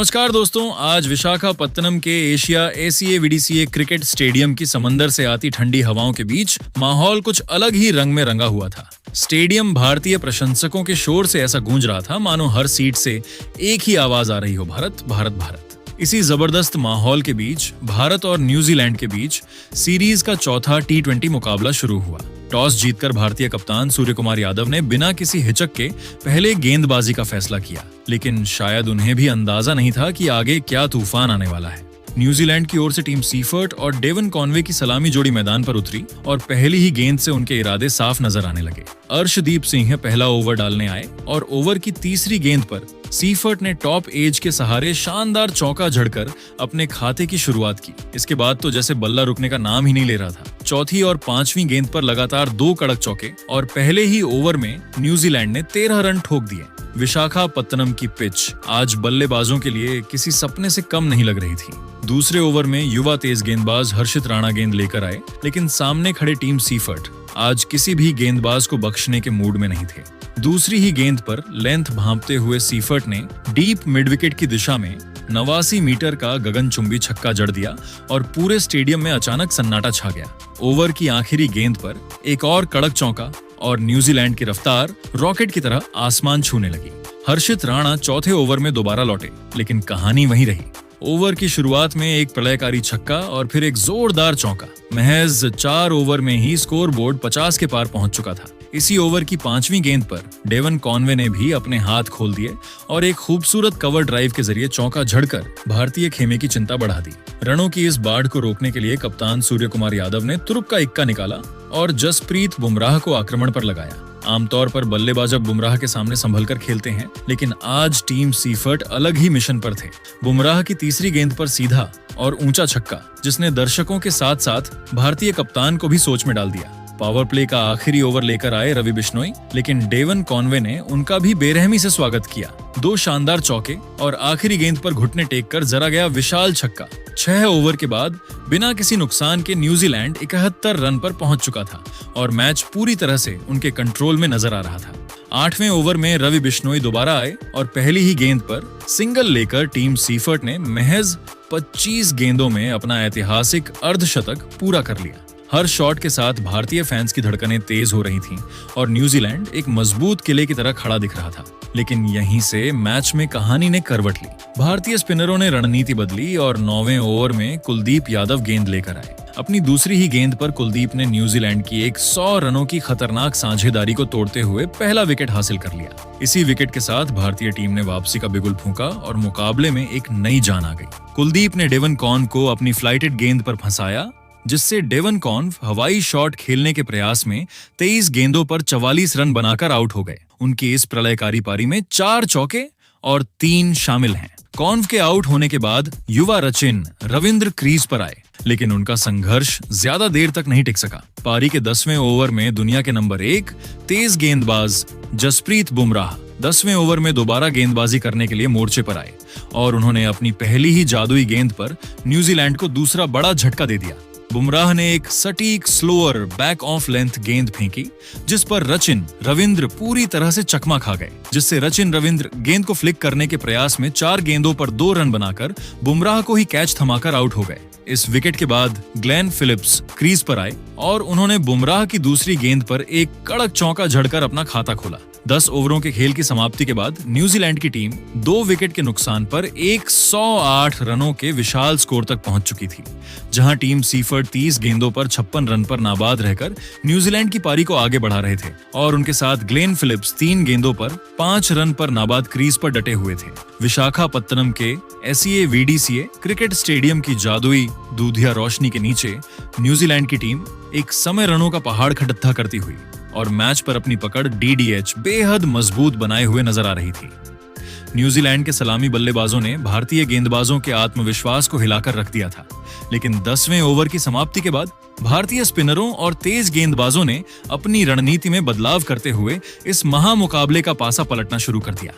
नमस्कार दोस्तों, आज विशाखापत्तनम के एशिया एसीए वीडीसीए क्रिकेट स्टेडियम की समंदर से आती ठंडी हवाओं के बीच माहौल कुछ अलग ही रंग में रंगा हुआ था। स्टेडियम भारतीय प्रशंसकों के शोर से ऐसा गूंज रहा था मानो हर सीट से एक ही आवाज आ रही हो, भारत भारत भारत। इसी जबरदस्त माहौल के बीच भारत और न्यूजीलैंड के बीच सीरीज का चौथा T20 मुकाबला शुरू हुआ। टॉस जीतकर भारतीय कप्तान सूर्य कुमार यादव ने बिना किसी हिचक के पहले गेंदबाजी का फैसला किया, लेकिन शायद उन्हें भी अंदाजा नहीं था कि आगे क्या तूफान आने वाला है। न्यूजीलैंड की ओर से टीम सीफर्ट और डेवन कॉनवे की सलामी जोड़ी मैदान पर उतरी और पहली ही गेंद से उनके इरादे साफ नजर आने लगे। अर्शदीप सिंह पहला ओवर डालने आए और ओवर की तीसरी गेंद पर सीफर्ट ने टॉप एज के सहारे शानदार चौका झड़कर अपने खाते की शुरुआत की। इसके बाद तो जैसे बल्ला रुकने का नाम ही नहीं ले रहा था। चौथी और पांचवी गेंद पर लगातार 2 कड़क चौके और पहले ही ओवर में न्यूजीलैंड ने 13 रन ठोक दिए। विशाखापत्तनम की पिच आज बल्लेबाजों के लिए किसी सपने से कम नहीं लग रही थी। दूसरे ओवर में युवा तेज गेंदबाज हर्षित राणा गेंद लेकर आए, लेकिन सामने खड़े टीम सीफर्ट आज किसी भी गेंदबाज को बख्शने के मूड में नहीं थे। दूसरी ही गेंद पर लेंथ भांपते हुए सीफर्ट ने डीप मिड विकेट की दिशा में 89 मीटर का गगनचुंबी छक्का जड़ दिया और पूरे स्टेडियम में अचानक सन्नाटा छा गया। ओवर की आखिरी गेंद पर एक और कड़क चौका और न्यूजीलैंड की रफ्तार रॉकेट की तरह आसमान छूने लगी। हर्षित राणा चौथे ओवर में दोबारा लौटे, लेकिन कहानी वहीं रही। ओवर की शुरुआत में एक प्रलयकारी छक्का और फिर एक जोरदार चौका। महज 4 ओवर में ही स्कोर बोर्ड 50 के पार पहुंच चुका था। इसी ओवर की 5वीं गेंद पर डेवन कॉनवे ने भी अपने हाथ खोल दिए और एक खूबसूरत कवर ड्राइव के जरिए चौका झड़कर भारतीय खेमे की चिंता बढ़ा दी। रनों की इस बाढ़ को रोकने के लिए कप्तान सूर्य कुमार यादव ने तुरुप का इक्का निकाला और जसप्रीत बुमराह को आक्रमण पर लगाया। आमतौर पर बल्लेबाज अब बुमराह के सामने संभल कर खेलते हैं, लेकिन आज टीम सीफर्ट अलग ही मिशन पर थे। बुमराह की तीसरी गेंद पर सीधा और ऊंचा छक्का, जिसने दर्शकों के साथ साथ भारतीय कप्तान को भी सोच में डाल दिया। पावर प्ले का आखिरी ओवर लेकर आए रवि बिश्नोई, लेकिन डेवन कॉनवे ने उनका भी बेरहमी से स्वागत किया। 2 शानदार चौके और आखिरी गेंद पर घुटने टेक कर जरा गया विशाल छक्का। 6 ओवर के बाद बिना किसी नुकसान के न्यूजीलैंड 71 रन पर पहुंच चुका था और मैच पूरी तरह से उनके कंट्रोल में नजर आ रहा था। 8वें ओवर में रवि बिश्नोई दोबारा आए और पहली ही गेंद पर सिंगल लेकर टीम सीफर्ट ने महज 25 गेंदों में अपना ऐतिहासिक अर्धशतक पूरा कर लिया। हर शॉट के साथ भारतीय फैंस की धड़कनें तेज हो रही थीं और न्यूजीलैंड एक मजबूत किले की तरह खड़ा दिख रहा था। लेकिन यहीं से मैच में कहानी ने करवट ली। भारतीय स्पिनरों ने रणनीति बदली और 9वें ओवर में कुलदीप यादव गेंद लेकर आए। अपनी दूसरी ही गेंद पर कुलदीप ने न्यूजीलैंड की 100 रनों की खतरनाक साझेदारी को तोड़ते हुए पहला विकेट हासिल कर लिया। इसी विकेट के साथ भारतीय टीम ने वापसी का बिगुल फूंका और मुकाबले में एक नई जान आ गई। कुलदीप ने डेवन कॉन को अपनी फ्लाइटेड गेंद पर फंसाया, जिससे डेवन कॉन हवाई शॉट खेलने के प्रयास में 23 गेंदों पर 44 रन बनाकर आउट हो गए। उनकी इस प्रलयकारी पारी में 4 चौके और 3 शामिल हैं। कॉन्व के आउट होने के बाद युवा रचिन रविंद्र क्रीज पर आए, लेकिन उनका संघर्ष ज्यादा देर तक नहीं टिक सका। पारी के 10वें ओवर में दुनिया के नंबर 1 तेज गेंदबाज जसप्रीत बुमराह 10वें ओवर में दोबारा गेंदबाजी करने के लिए मोर्चे पर आए और उन्होंने अपनी पहली ही जादुई गेंद पर न्यूजीलैंड को दूसरा बड़ा झटका दे दिया। बुमराह ने एक सटीक स्लोअर बैक ऑफ लेंथ गेंद फेंकी, जिस पर रचिन रविंद्र पूरी तरह से चकमा खा गए, जिससे रचिन रविंद्र गेंद को फ्लिक करने के प्रयास में 4 गेंदों पर 2 रन बनाकर बुमराह को ही कैच थमाकर आउट हो गए। इस विकेट के बाद ग्लेन फिलिप्स क्रीज पर आए और उन्होंने बुमराह की दूसरी गेंद पर एक कड़क चौका झड़कर अपना खाता खोला। 10 ओवरों के खेल की समाप्ति के बाद न्यूजीलैंड की टीम 2 विकेट के नुकसान पर 108 रनों के विशाल स्कोर तक पहुंच चुकी थी, जहां टीम सीफर्ट 30 गेंदों पर 56 रन पर नाबाद रहकर न्यूजीलैंड की पारी को आगे बढ़ा रहे थे और उनके साथ ग्लेन फिलिप्स 3 गेंदों पर 5 रन पर नाबाद क्रीज पर डटे हुए थे। विशाखापत्तनम के एसीए वीडीसीए क्रिकेट स्टेडियम की जादुई दूधिया रोशनी के नीचे न्यूजीलैंड की टीम एक समय रनों का पहाड़ खटकता करती हुई और मैच पर अपनी पकड़ डीडीएच बेहद मजबूत बनाए हुए नजर आ रही थी। न्यूजीलैंड के सलामी बल्लेबाजों ने भारतीय गेंदबाजों के आत्मविश्वास को हिलाकर रख दिया था, लेकिन 10वें ओवर की समाप्ति के बाद भारतीय स्पिनरों और तेज गेंदबाजों ने अपनी रणनीति में बदलाव करते हुए इस महामुकाबले का पासा पलटना शुरू कर दिया।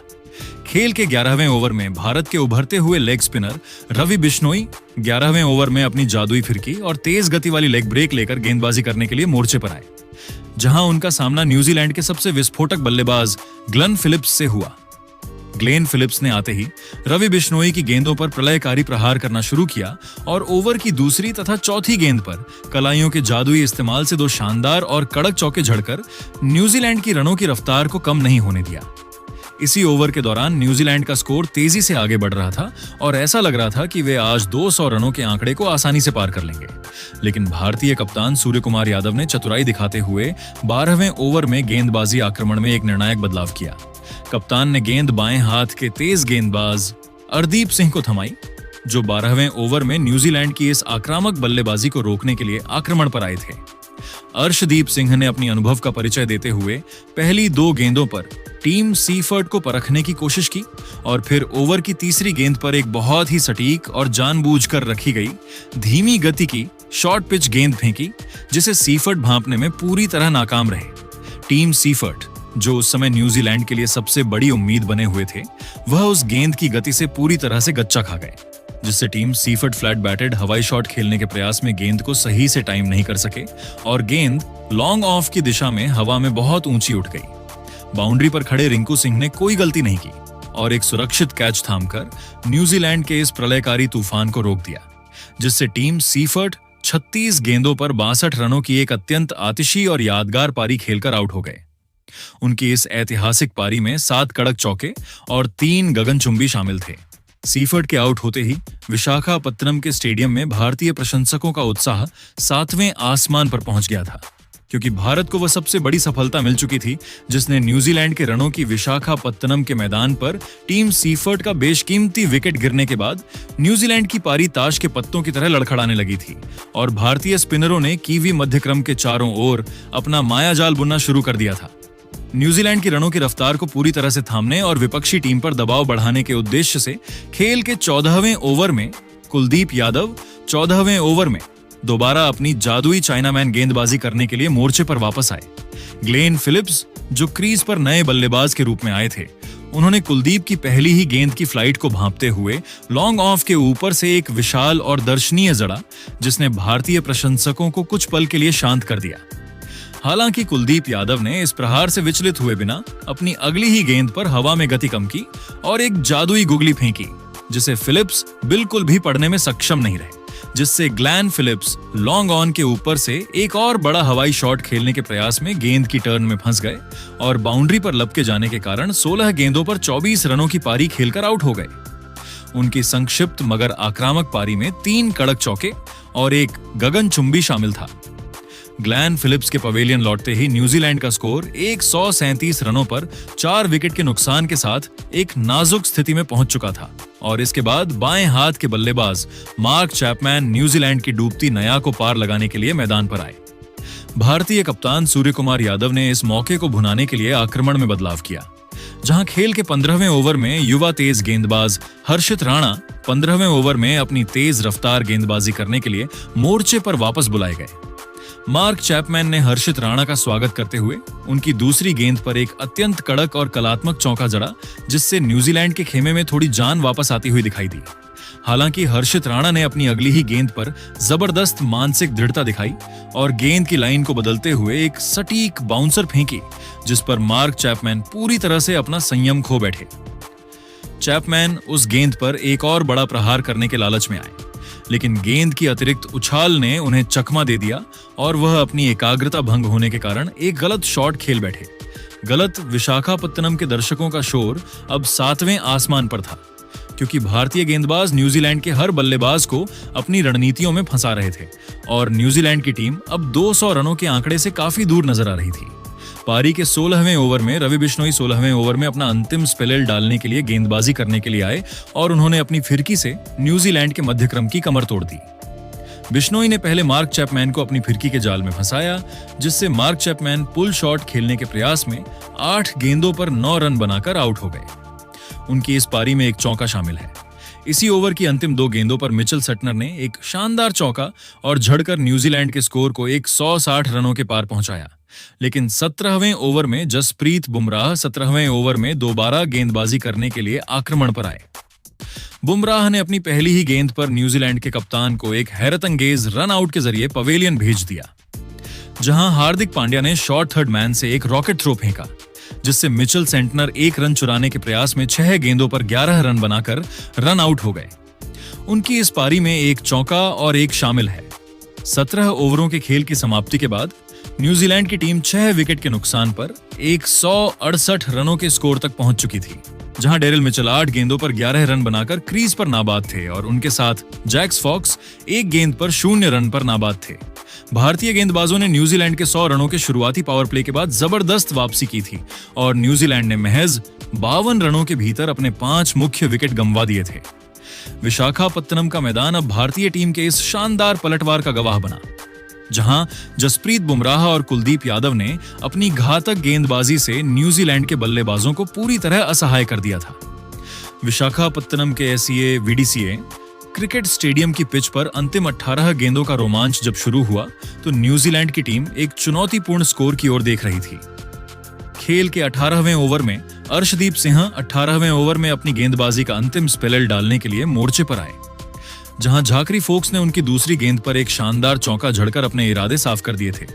खेल के 11वें ओवर में भारत के उभरते हुए लेग स्पिनर रवि बिश्नोई 11वें ओवर में अपनी जादुई फिरकी और तेज गति वाली लेग ब्रेक लेकर गेंदबाजी करने के लिए मोर्चे पर आए, जहां उनका सामना न्यूजीलैंड के सबसे विस्फोटक बल्लेबाज ग्लेन फिलिप्स से हुआ। ग्लेन फिलिप्स ने आते ही रवि बिश्नोई की गेंदों पर प्रलयकारी प्रहार करना शुरू किया और ओवर की दूसरी तथा चौथी गेंद पर कलाइयों के जादुई इस्तेमाल से दो शानदार और कड़क चौके झड़कर न्यूजीलैंड की रनों की रफ्तार को कम नहीं होने दिया। इसी ओवर के दौरान न्यूजीलैंड का स्कोर तेजी से आगे बढ़ रहा था और ऐसा लग रहा था कि वे आज 200 रनों के आंकड़े को आसानी से पार कर लेंगे। लेकिन भारतीय कप्तान सूर्य कुमार यादव ने चतुराई दिखाते हुए 12वें ओवर में गेंदबाजी आक्रमण में एक निर्णायक बदलाव किया। कप्तान ने गेंद बाएं हाथ के तेज गेंदबाज अर्दीप सिंह को थमाई, जो 12वें ओवर में न्यूजीलैंड की इस आक्रामक बल्लेबाजी को रोकने के लिए आक्रमण पर आए थे। अर्शदीप सिंह ने अपनी अनुभव का परिचय देते हुए पहली 2 गेंदों पर टीम सीफर्ट को परखने की कोशिश की और फिर ओवर की तीसरी गेंद पर एक बहुत ही सटीक और जानबूझकर रखी गई धीमी गति की शॉर्ट पिच गेंद फेंकी, जिसे सीफर्ट भांपने में पूरी तरह नाकाम रहे। टीम सीफर्ट, जो उस समय न्यूजीलैंड के लिए सबसे बड़ी उम्मीद बने हुए थे, वह उस गेंद की गति से पूरी तरह से गच्चा खा गए, जिससे टीम सीफर्ट फ्लैट बैटेड हवाई शॉट खेलने के प्रयास में गेंद को सही से टाइम नहीं कर सके और गेंद लॉन्ग ऑफ की दिशा में हवा में बहुत ऊंची उठ गई। बाउंड्री पर खड़े रिंकू सिंह ने कोई गलती नहीं की और एक सुरक्षित कैच थामकर न्यूजीलैंड के इस प्रलयकारी तूफान को रोक दिया, जिससे टीम सीफर्ट 36 गेंदों पर 62 रनों की एक अत्यंत आतिशी और यादगार पारी खेलकर आउट हो गए। उनकी इस ऐतिहासिक पारी में 7 कड़क चौके और 3 गगनचुंबी शामिल थे। सीफर्ट के आउट होते ही विशाखापत्तनम के स्टेडियम में भारतीय प्रशंसकों का उत्साह 7वें आसमान पर पहुंच गया था, क्योंकि भारत को वह सबसे बड़ी सफलता मिल चुकी थी जिसने न्यूजीलैंड के रनों की विशाखापत्तनम के मैदान पर टीम सीफर्ट का बेशकीमती विकेट गिरने के बाद न्यूजीलैंड की पारी ताश के पत्तों की तरह लड़खड़ाने लगी थी और भारतीय स्पिनरों ने कीवी मध्यक्रम के चारों ओर अपना मायाजाल बुनना शुरू कर दिया था। न्यूजीलैंड की रनों की रफ्तार को पूरी तरह से थामने और विपक्षी टीम पर दबाव बढ़ाने के उद्देश्य से खेल के 14वें ओवर में कुलदीप यादव 14वें ओवर में दोबारा अपनी जादुई चाइनामैन गेंदबाजी करने के लिए मोर्चे पर वापस आए। ग्लेन फिलिप्स, जो क्रीज पर नए बल्लेबाज के रूप में आए थे, उन्होंने कुलदीप की पहली ही गेंद की फ्लाइट को भांपते हुए लॉन्ग ऑफ के ऊपर से एक विशाल और दर्शनीय जड़ा, जिसने भारतीय प्रशंसकों को कुछ पल के लिए शांत कर दिया। हालांकि कुलदीप यादव ने इस प्रहार से विचलित हुए बिना अपनी अगली ही गेंद पर हवा में गति कम की और एक जादुई गुगली फेंकी, जिसे फिलिप्स बिल्कुल भी पढ़ने में सक्षम नहीं रहे, जिससे ग्लेन फिलिप्स लॉन्ग ऑन के ऊपर से एक और बड़ा हवाई शॉट खेलने के प्रयास में गेंद की टर्न में फंस गए और बाउंड्री पर लपके जाने के कारण 16 गेंदों पर 24 रनों की पारी खेलकर आउट हो गए। उनकी संक्षिप्त मगर आक्रामक पारी में 3 कड़क चौके और एक गगनचुंबी शामिल था। ग्लेन फिलिप्स के पवेलियन लौटते ही न्यूजीलैंड का स्कोर 137 रनों पर 4 विकेट के नुकसान के साथ एक नाजुक स्थिति में पहुंच चुका था और इसके बाद बाएं हाथ के बल्लेबाज मार्क चैपमैन न्यूजीलैंड की डूबती नया को पार लगाने के लिए मैदान पर आए। भारतीय कप्तान सूर्य कुमार यादव ने इस मौके को भुनाने के लिए आक्रमण में बदलाव किया, जहां खेल के 15वें ओवर में युवा तेज गेंदबाज हर्षित राणा 15वें ओवर में अपनी तेज रफ्तार गेंदबाजी करने के लिए मोर्चे पर वापस बुलाए गए। मार्क चैपमैन ने हर्षित राणा का स्वागत करते हुए उनकी दूसरी गेंद पर एक अत्यंत कड़क और कलात्मक चौका जड़ा, जिससे न्यूजीलैंड के खेमे में थोड़ी जान वापस आती हुई दिखाई दी। हालांकि हर्षित राणा ने अपनी अगली ही गेंद पर जबरदस्त मानसिक दृढ़ता दिखाई और गेंद की लाइन को बदलते हुए एक सटीक बाउंसर फेंकी, जिस पर मार्क चैपमैन पूरी तरह से अपना संयम खो बैठे। चैपमैन उस गेंद पर एक और बड़ा प्रहार करने के लालच में आए, लेकिन गेंद की अतिरिक्त उछाल ने उन्हें चकमा दे दिया और वह अपनी एकाग्रता भंग होने के कारण एक गलत शॉट खेल बैठे। गलत विशाखापत्तनम के दर्शकों का शोर अब 7वें आसमान पर था, क्योंकि भारतीय गेंदबाज न्यूजीलैंड के हर बल्लेबाज को अपनी रणनीतियों में फंसा रहे थे और न्यूजीलैंड की टीम अब 200 रनों के आंकड़े से काफी दूर नजर आ रही थी। पारी के 16वें ओवर में रवि बिश्नोई 16वें ओवर में अपना अंतिम स्पेल डालने के लिए गेंदबाजी करने के लिए आए और उन्होंने अपनी फिरकी से न्यूजीलैंड के मध्यक्रम की कमर तोड़ दी। बिश्नोई ने पहले मार्क चैपमैन को अपनी फिरकी के जाल में फंसाया, जिससे मार्क चैपमैन पुल शॉट खेलने के प्रयास में 8 गेंदों पर 9 रन बनाकर आउट हो गए। उनकी इस पारी में एक चौका शामिल है। इसी ओवर की अंतिम 2 गेंदों पर मिचेल सटनर ने एक शानदार चौका और झड़कर न्यूजीलैंड के स्कोर को 160 रनों के पार पहुंचाया। लेकिन 17वें ओवर में जसप्रीत बुमराह 17वें ओवर में दोबारा गेंदबाजी करने के लिए आक्रमण पर आए। बुमराह ने अपनी पहली ही गेंद पर न्यूजीलैंड के कप्तान को एक हैरतअंगेज रन आउट के जरिए पवेलियन भेज दिया, जहां हार्दिक पांड्या ने शॉर्ट थर्ड मैन से एक रॉकेट थ्रो फेंका, जिससे मिचेल सेंटनर 1 रन चुराने के प्रयास में 6 गेंदों पर 11 रन बनाकर रन आउट हो गए। उनकी इस पारी में 1 चौका और 1 शामिल है। 17 ओवरों के खेल की समाप्ति के बाद न्यूजीलैंड की टीम 6 विकेट के नुकसान पर 168 रनों के स्कोर तक पहुंच चुकी थी, जहां डेरिल मिचेल 8 गेंदों पर 11 रन बनाकर क्रीज पर नाबाद थे और उनके साथ जैक्स फॉक्स 1 गेंद पर 0 रन पर नाबाद थे। भारतीय गेंदबाजों ने न्यूजीलैंड के 100 रनों के शुरुआती पावर प्ले के बाद जबरदस्त वापसी की थी और न्यूजीलैंड ने महज 52 रनों के भीतर अपने 5 मुख्य विकेट गंवा दिए थे। विशाखापत्तनम का मैदान अब भारतीय टीम के इस शानदार पलटवार का गवाह बना, जहां जसप्रीत बुमराह और कुलदीप यादव ने अपनी घातक गेंदबाजी से न्यूजीलैंड के बल्लेबाजों को पूरी तरह असहाय कर दिया था। विशाखापत्तनम के एससीए वीडीसीए क्रिकेट स्टेडियम की पिच पर अंतिम 18 गेंदों का रोमांच जब शुरू हुआ तो न्यूजीलैंड की टीम एक चुनौतीपूर्ण स्कोर की ओर देख रही थी। खेल के 18वें ओवर में अर्शदीप सिंह 18वें ओवर में अपनी गेंदबाजी का अंतिम स्पेल डालने के लिए मोर्चे पर आए, जहां झाकरी फोक्स ने उनकी दूसरी गेंद पर एक शानदार चौका झड़कर अपने इरादे साफ कर दिए थे।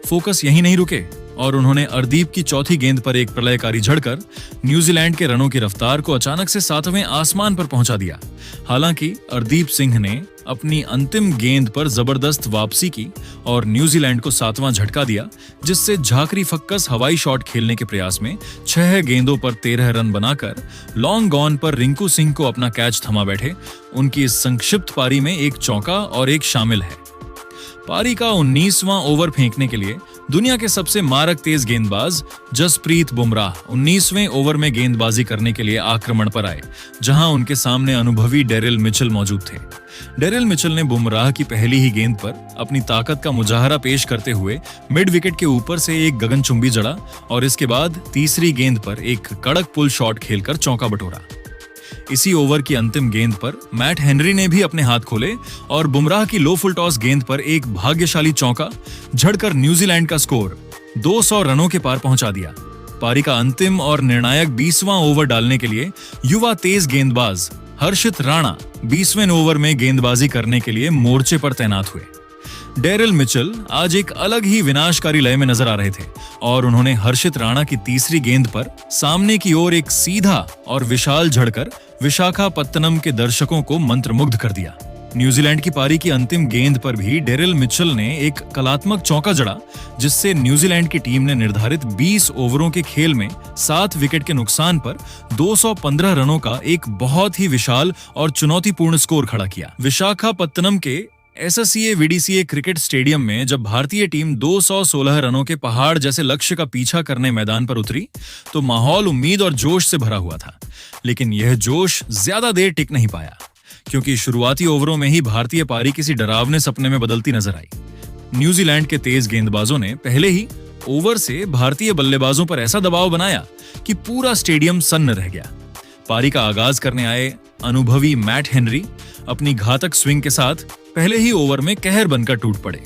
फोकस यहीं नहीं रुके और उन्होंने अर्दीप की चौथी गेंद पर एक प्रलयकारी झड़कर न्यूजीलैंड के रनों की रफ्तार को अचानक से 7वें आसमान पर पहुंचा दिया। हालांकि अर्दीप सिंह ने अपनी अंतिम गेंद पर जबरदस्त वापसी की और न्यूजीलैंड को 7वां झटका दिया, जिससे झाकरी फक्कस हवाई शॉट खेलने के प्रयास में 6 गेंदों पर 13 रन बनाकर लॉन्ग गॉन पर रिंकू सिंह को अपना कैच थमा बैठे। उनकी इस संक्षिप्त पारी में 1 चौका और 1 शामिल है। पारी का 19वां ओवर फेंकने के लिए दुनिया के सबसे मारक तेज गेंदबाज जसप्रीत बुमराह 19वें ओवर में गेंदबाजी करने के लिए आक्रमण पर आए, जहां उनके सामने अनुभवी डेरिल मिचेल मौजूद थे। डेरिल मिचेल ने बुमराह की पहली ही गेंद पर अपनी ताकत का मुजाहरा पेश करते हुए मिड विकेट के ऊपर से एक गगनचुंबी जड़ा और इसके बाद तीसरी गेंद पर एक कड़क पुल शॉट खेलकर चौका बटोरा। इसी ओवर की अंतिम गेंद पर मैट हेनरी ने भी अपने हाथ खोले और बुमराह की लो फुल टॉस गेंद पर एक भाग्यशाली चौका झड़कर न्यूजीलैंड का स्कोर 200 रनों के पार पहुंचा दिया। पारी का अंतिम और निर्णायक 20वां ओवर डालने के लिए युवा तेज गेंदबाज हर्षित राणा 20वें ओवर में गेंदबाजी करने के लिए मोर्चे पर तैनात हुए। डेरिल मिचेल आज एक अलग ही विनाशकारी लय में नजर आ रहे थे और उन्होंने हर्षित राणा की तीसरी गेंद पर सामने की ओर एक सीधा और विशाल झड़कर विशाखापत्तनम के दर्शकों को मंत्रमुग्ध कर दिया। न्यूजीलैंड की पारी की अंतिम गेंद पर भी डेरिल मिचेल ने एक कलात्मक चौका जड़ा, जिससे न्यूजीलैंड की टीम ने निर्धारित 20 ओवरों के खेल में 7 विकेट के नुकसान पर 215 रनों का एक बहुत ही विशाल और चुनौतीपूर्ण स्कोर खड़ा किया। विशाखापत्तनम के एससीए वीडीसीए क्रिकेट स्टेडियम में जब भारतीय टीम 216 रनों के पहाड़ जैसे लक्ष्य का पीछा करने मैदान पर उतरी तो माहौल उम्मीद और जोश से भरा हुआ था, लेकिन यह जोश ज्यादा देर टिक नहीं पाया, क्योंकि शुरुआती ओवरों में ही भारतीय पारी किसी डरावने सपने में बदलती नजर आई। न्यूजीलैंड के तेज गेंदबाजों ने पहले ही ओवर से भारतीय बल्लेबाजों पर ऐसा दबाव बनाया कि पूरा स्टेडियम सन्न रह गया। पारी का आगाज करने आए अनुभवी मैट हेनरी अपनी घातक स्विंग के साथ पहले ही ओवर में कहर बनकर टूट पड़े।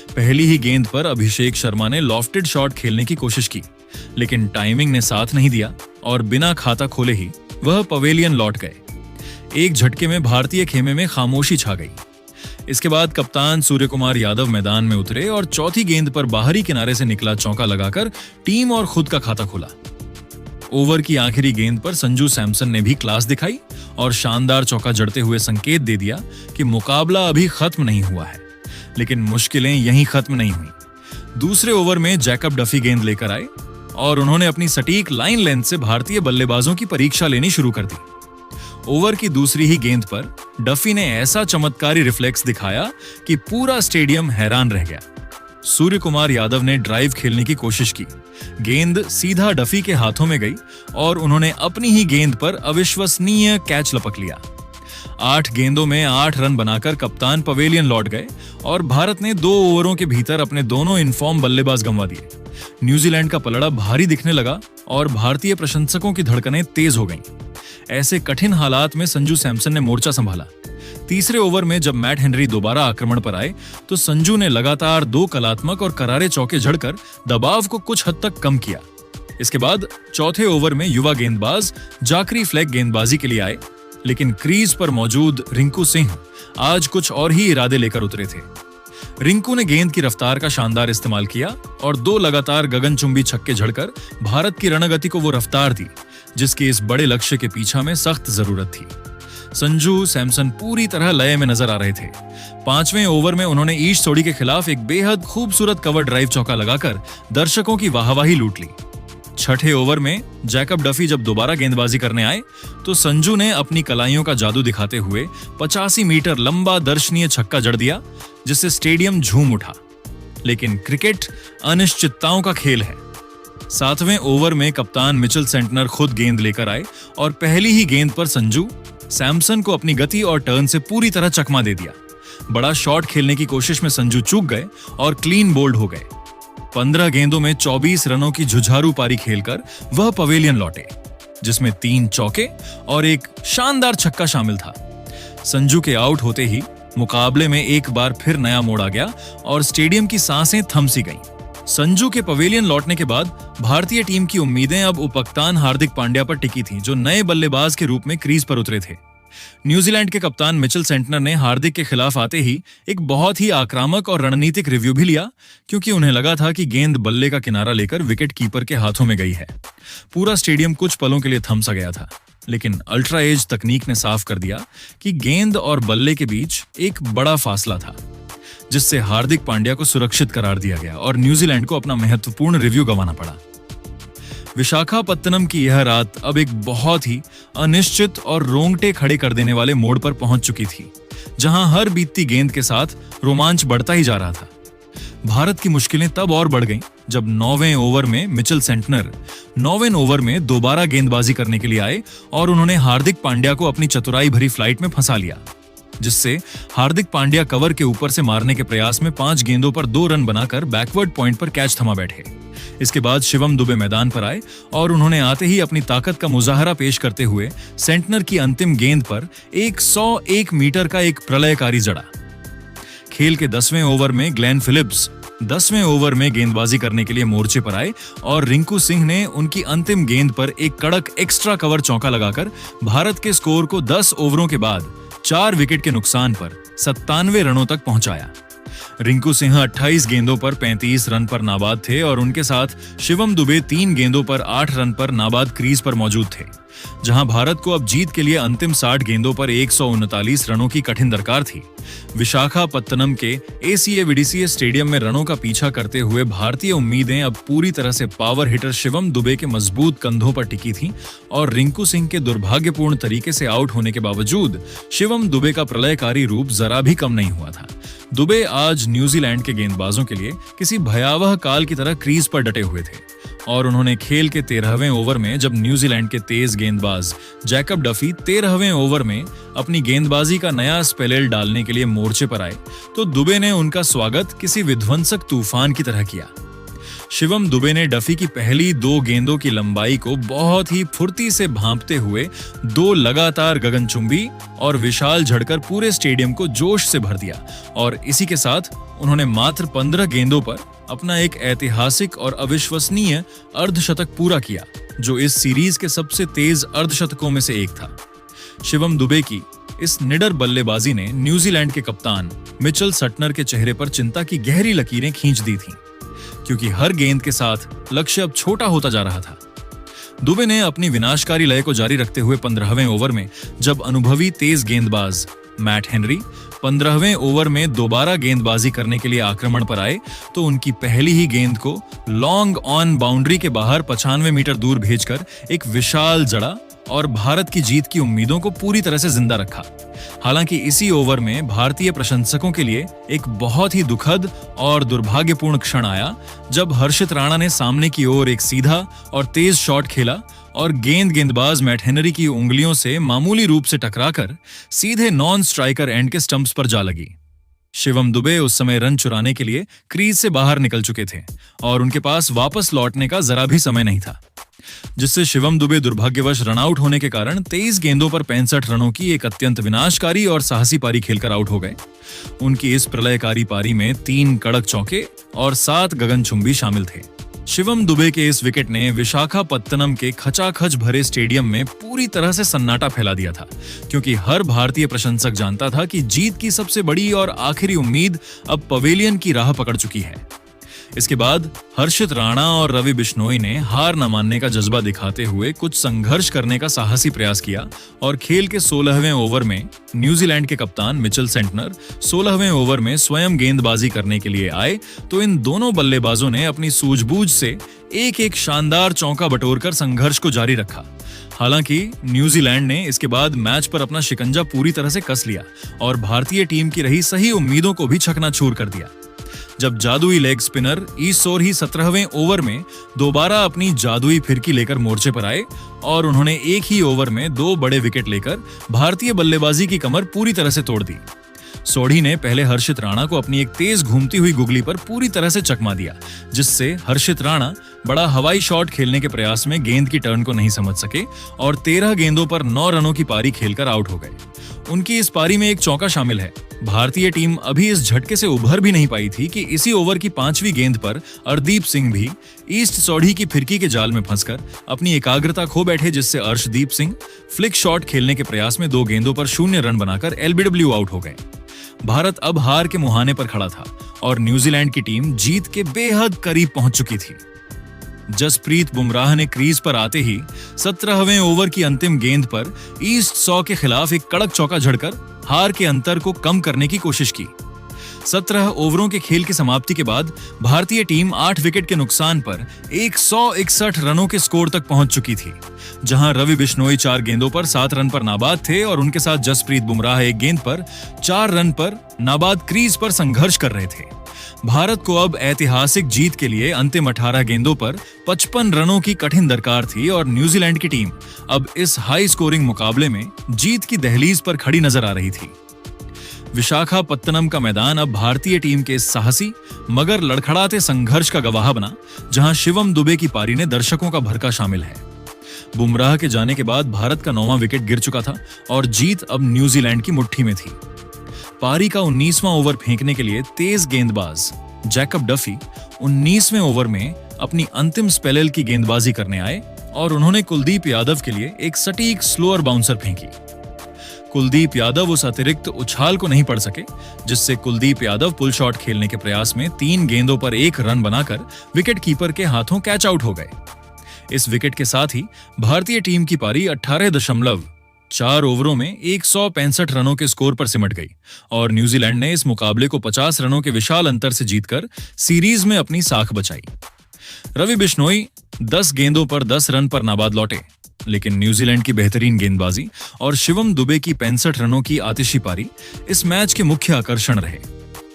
पहली ही गेंद पर अभिषेक शर्मा ने लॉफ्टेड शॉट खेलने की कोशिश की, लेकिन टाइमिंग ने साथ नहीं दिया और बिना खाता खोले ही वह पवेलियन लौट गए। एक झटके में भारतीय खेमे में खामोशी छा गई। इसके बाद कप्तान सूर्यकुमार यादव मैदान में उतरे और चौथी गेंद पर बाहरी किनारे से निकला चौका लगाकर टीम और खुद का खाता खोला। ओवर की आखिरी गेंद पर संजू सैमसन ने भी क्लास दिखाई और शानदार चौका जड़ते हुए संकेत दे दिया कि मुकाबला अभी खत्म नहीं हुआ है। लेकिन मुश्किलें यहीं खत्म नहीं हुई। दूसरे ओवर में जैकब डफी गेंद लेकर आए और उन्होंने अपनी सटीक लाइन लेंथ से भारतीय बल्लेबाजों की परीक्षा लेनी शुरू कर दी। ओवर की दूसरी ही गेंद पर डफी ने ऐसा चमत्कारी रिफ्लेक्स दिखाया कि पूरा स्टेडियम हैरान रह गया। सूर्यकुमार यादव ने ड्राइव खेलने की कोशिश की, गेंद सीधा डफी के हाथों में गई और उन्होंने अपनी ही गेंद पर अविश्वसनीय कैच लपक लिया। 8 गेंदों में 8 रन बनाकर कप्तान पवेलियन लौट गए और भारत ने 2 ओवरों के भीतर अपने दोनों इनफॉर्म बल्लेबाज गंवा दिए। न्यूजीलैंड का पलड़ा भारी दिखने लगा और भारतीय प्रशंसकों की धड़कनें तेज हो गईं। ऐसे कठिन हालात में संजू सैमसन ने मोर्चा संभाला। तीसरे ओवर में जब मैट हेनरी दोबारा आक्रमण पर आए तो संजू ने लगातार 2 कलात्मक और करारे चौके झड़कर दबाव को कुछ हद तक कम किया। इसके बाद चौथे ओवर में युवा गेंदबाज जाकरी फ्लैग गेंदबाजी के लिए आए, लेकिन क्रीज पर मौजूद रिंकू सिंह आज कुछ और ही इरादे लेकर उतरे थे। रिंकू ने गेंद की रफ्तार का शानदार इस्तेमाल किया और 2 लगातार गगनचुंबी छक्के झड़कर भारत की रणगति को वो रफ्तार दी जिसकी इस बड़े लक्ष्य के पीछा में सख्त जरूरत थी। संजू सैमसन पूरी तरह लय में नजर आ रहे थे। 5वें ओवर में उन्होंने ईश सोडी के खिलाफ एक बेहद खूबसूरत कवर ड्राइव चौका लगाकर दर्शकों की वाहवाही लूट ली। 6ठे ओवर में जैकब डफी जब दोबारा गेंदबाजी करने आए तो संजू ने अपनी कलाइयों का जादू दिखाते हुए 85 मीटर लंबा दर्शनीय छक्का जड़ दिया जिससे स्टेडियम झूम उठा। लेकिन क्रिकेट अनिश्चितताओं का खेल है। 7वें ओवर में कप्तान मिचेल सेंटनर खुद गेंद लेकर आए और पहली ही गेंद पर संजू सैमसन को अपनी गति और टर्न से पूरी तरह चकमा दे दिया। बड़ा शॉट खेलने की कोशिश में संजू चूक गए और क्लीन बोल्ड हो गए। 15 गेंदों में 24 रनों की जुझारू पारी खेलकर वह पवेलियन लौटे जिसमें 3 चौके और एक शानदार छक्का शामिल था। संजू के आउट होते ही मुकाबले में एक बार फिर नया मोड़ आ गया और स्टेडियम की सांसें थम सी गईं। संजू के पवेलियन लौटने के बाद भारतीय टीम की उम्मीदें अब उपकप्तान हार्दिक पांड्या पर टिकी थीं, जो नए बल्लेबाज के रूप में क्रीज पर उतरे थे। न्यूजीलैंड के कप्तान मिचेल सेंटनर ने हार्दिक के खिलाफ आते ही एक बहुत ही आक्रामक और रणनीतिक रिव्यू भी लिया क्योंकि उन्हें लगा था कि गेंद बल्ले का किनारा लेकर विकेट कीपर के हाथों में गई है। पूरा स्टेडियम कुछ पलों के लिए थम सा गया था, लेकिन अल्ट्रा एज तकनीक ने साफ कर दिया कि गेंद और बल्ले के बीच एक बड़ा फासला था, जिससे हार्दिक पांड्या को सुरक्षित करार दिया गया और न्यूजीलैंड को अपना महत्वपूर्ण रिव्यू गंवाना पड़ा। विशाखापत्तनम की यह रात अब एक बहुत ही अनिश्चित और रोंगटे खड़े कर देने वाले मोड़ पर पहुंच चुकी थी, जहां हर बीतती गेंद के साथ रोमांच बढ़ता ही जा रहा था। भारत की मुश्किलें तब और बढ़ गईं जब 9वें ओवर में मिचेल सेंटनर 9वें ओवर में दोबारा गेंदबाजी करने के लिए आए और उन्होंने हार्दिक पांड्या को अपनी चतुराई भरी फ्लाइट में फंसा लिया, जिससे हार्दिक पांड्या कवर के ऊपर से मारने के प्रयास में 5 गेंदों पर 2 रन बनाकर बैकवर्ड पॉइंट पर कैच थमा बैठे। इसके बाद शिवम दुबे मैदान पर आए और उन्होंने आते ही अपनी ताकत का मुजाहरा पेश करते हुए सेंटनर की अंतिम गेंद पर 101 मीटर का एक प्रलयकारी जड़ा। खेल के 10वें ओवर में ग्लेन फिलिप्स 10वें ओवर में गेंदबाजी करने के लिए मोर्चे पर आए और रिंकू सिंह ने उनकी अंतिम गेंद पर एक कड़क एक्स्ट्रा कवर चौका लगाकर भारत के स्कोर को 10 ओवरों के बाद 4 विकेट के नुकसान पर 97 रनों तक पहुंचाया। रिंकू सिंह 28 गेंदों पर 35 रन पर नाबाद थे और उनके साथ शिवम दुबे 3 गेंदों पर 8 रन पर नाबाद क्रीज पर मौजूद थे, जहां भारत को अब जीत के लिए अंतिम 60 गेंदों पर 139 रनों की कठिन दरकार थी। विशाखापत्तनम के एसीए विडीसीए स्टेडियम में रनों का पीछा करते हुए भारतीय उम्मीदें अब पूरी तरह से पावर हिटर शिवम दुबे के मजबूत कंधों पर टिकी थीं और रिंकू सिंह के दुर्भाग्यपूर्ण तरीके से आउट होने के बावजूद शिवम दुबे का प्रलयकारी रूप जरा भी कम नहीं हुआ था। दुबे आज न्यूजीलैंड के गेंदबाजों के लिए किसी भयावह काल की तरह क्रीज पर डटे हुए थे और उन्होंने खेल के 13वें ओवर में जब न्यूजीलैंड के तेज गेंदबाज जैकब डफी 13वें ओवर में अपनी गेंदबाजी का नया स्पेल डालने के लिए मोर्चे पर आए तो दुबे ने उनका स्वागत किसी विध्वंसक तूफान की तरह किया। शिवम दुबे ने डफी की पहली 2 गेंदों की लंबाई को बहुत ही फुर्ती से भांपते हुए 2 लगातार गगनचुंबी और विशाल झड़कर पूरे स्टेडियम को जोश से भर दिया और इसी के साथ उन्होंने मात्र 15 गेंदों पर अपना एक ऐतिहासिक और अविश्वसनीय अर्धशतक पूरा किया, जो इस सीरीज के सबसे तेज अर्धशतकों में से एक था। शिवम दुबे की इस निडर बल्लेबाजी ने न्यूजीलैंड के कप्तान मिचेल सेंटनर के चेहरे पर चिंता की गहरी लकीरें खींच दी थीं, क्योंकि हर गेंद के साथ लक्ष्य अब छोटा होता जा रहा था। दुबे ने अपनी विनाशकारी लय को जारी रखते हुए 15वें ओवर में जब अनुभवी तेज गेंदबाज मैट हेनरी 15वें ओवर में दोबारा गेंदबाजी करने के लिए आक्रमण पर आए तो उनकी पहली ही गेंद को लॉन्ग ऑन बाउंड्री के बाहर 95 मीटर दूर भेजकर एक विशाल जड़ा और भारत की जीत की उम्मीदों को पूरी तरह से जिंदा रखा। हालांकि इसी ओवर में भारतीय प्रशंसकों के लिए एक बहुत ही दुखद और दुर्भाग्यपूर्ण क्षण आया जब हर्षित राणा ने सामने की ओर एक सीधा और तेज शॉट खेला और गेंदबाज मैट हेनरी की उंगलियों से मामूली रूप से टकराकर सीधे नॉन स्ट्राइकर एंड के स्टंप्स पर जा लगी। शिवम दुबे उस समय रन चुराने के लिए क्रीज से बाहर निकल चुके थे और उनके पास वापस लौटने का जरा भी समय नहीं था, जिससे शिवम दुबे दुर्भाग्यवश रन आउट होने के कारण 23 गेंदों पर 65 रनों की एक अत्यंत विनाशकारी और साहसी पारी खेलकर आउट हो गए। उनकी इस प्रलयकारी पारी में 3 कड़क चौके और 7 गगनचुंबी शामिल थे। शिवम दुबे के इस विकेट ने विशाखापत्तनम के खचाखच भरे स्टेडियम में पूरी तरह से सन्नाटा फैला दिया था, क्योंकि हर भारतीय प्रशंसक जानता था कि जीत की सबसे बड़ी और आखिरी उम्मीद अब पवेलियन की राह पकड़ चुकी है। इसके बाद हर्षित राणा और रवि बिश्नोई ने हार न मानने का जज्बा दिखाते हुए कुछ संघर्ष करने का साहसी प्रयास किया और खेल के 16वें ओवर में न्यूजीलैंड के कप्तान मिचेल सेंटनर 16वें ओवर में स्वयं गेंदबाजी करने के लिए आए तो इन दोनों बल्लेबाजों ने अपनी सूझबूझ से एक शानदार चौका बटोरकर संघर्ष को जारी रखा। हालांकि न्यूजीलैंड ने इसके बाद मैच पर अपना शिकंजा पूरी तरह से कस लिया और भारतीय टीम की रही सही उम्मीदों को भी चकनाचूर कर दिया। जब जादुई लेग स्पिनर ईश्वर ही 17वें ओवर में दोबारा अपनी जादुई फिरकी लेकर मोर्चे पर आए और उन्होंने एक ही ओवर में 2 बड़े विकेट लेकर भारतीय बल्लेबाजी की कमर पूरी तरह से तोड़ दी। सोढ़ी ने पहले हर्षित राणा को अपनी एक तेज घूमती हुई गुगली पर पूरी तरह से चकमा दिया, जिससे हर्षित राणा बड़ा हवाई शॉट खेलने के प्रयास में गेंद की टर्न को नहीं समझ सके और 13 गेंदों पर 9 रनों की पारी खेलकर आउट हो गए। उनकी इस पारी में एक चौका शामिल है। भारतीय टीम अभी इस झटके से उभर भी नहीं पाई थी कि इसी ओवर की 5वीं गेंद पर अर्शदीप सिंह भी ईस्ट सोढ़ी की फिरकी के जाल में फंसकर अपनी एकाग्रता खो बैठे, जिससे अर्शदीप सिंह फ्लिक शॉट खेलने के प्रयास में 2 गेंदों पर 0 रन बनाकर एलबीडब्ल्यू आउट हो गए। भारत अब हार के मुहाने पर खड़ा था और न्यूजीलैंड की टीम जीत के बेहद करीब पहुंच चुकी थी। जसप्रीत बुमराह ने क्रीज पर आते ही 17वें ओवर की अंतिम गेंद पर ईस्ट 100 के खिलाफ एक कड़क चौका झड़कर हार के अंतर को कम करने की कोशिश की। 17 ओवरों के खेल की समाप्ति के बाद भारतीय टीम 8 विकेट के नुकसान पर 161 रनों के स्कोर तक पहुंच चुकी थी, जहां रवि बिश्नोई 4 गेंदों पर 7 रन पर नाबाद थे और उनके साथ जसप्रीत बुमराह 1 गेंद पर 4 रन पर नाबाद क्रीज पर संघर्ष कर रहे थे। भारत को अब ऐतिहासिक जीत के लिए अंतिम 18 गेंदों पर 55 रनों की कठिन दरकार थी और न्यूजीलैंड की टीम अब इस हाई स्कोरिंग मुकाबले में जीत की दहलीज पर खड़ी नजर आ रही थी। विशाखापत्तनम का मैदान अब भारतीय टीम के साहसी मगर लड़खड़ाते संघर्ष का गवाह बना, जहां शिवम दुबे की पारी ने दर्शकों का भड़का शामिल है। बुमराह के जाने के बाद भारत का 9वां विकेट गिर चुका था और जीत अब न्यूजीलैंड की मुट्ठी में थी। पारी का 19वां ओवर फेंकने के लिए तेज गेंदबाज जैकब डफी 19वें ओवर में अपनी अंतिम स्पेल की गेंदबाजी करने आए और उन्होंने कुलदीप यादव के लिए एक सटीक स्लोअर बाउंसर फेंकी। कुलदीप यादव उस अतिरिक्त उछाल को नहीं पड़ सके, जिससे कुलदीप यादव पुल शॉट खेलने के प्रयास में 3 गेंदों पर 1 रन बनाकर विकेट कीपर के हाथों कैच आउट हो गए। इस विकेट के साथ ही भारतीय टीम की पारी 18.4 ओवरों में 165 रनों के स्कोर पर सिमट गई और न्यूजीलैंड ने इस मुकाबले को 50 रनों के विशाल अंतर से जीतकर सीरीज में अपनी साख बचाई। रवि बिश्नोई 10 गेंदों पर 10 रन पर नाबाद लौटे, लेकिन न्यूजीलैंड की बेहतरीन गेंदबाजी और शिवम दुबे की 65 रनों की आतिशी पारी इस मैच के मुख्य आकर्षण रहे।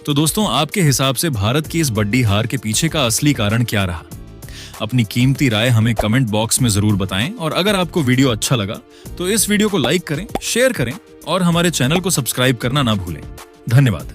तो दोस्तों, आपके हिसाब से भारत की इस बड़ी हार के पीछे का असली कारण क्या रहा? अपनी कीमती राय हमें कमेंट बॉक्स में जरूर बताएं और अगर आपको वीडियो अच्छा लगा तो इस वीडियो को लाइक करें, शेयर करें और हमारे चैनल को सब्सक्राइब करना ना भूलें। धन्यवाद।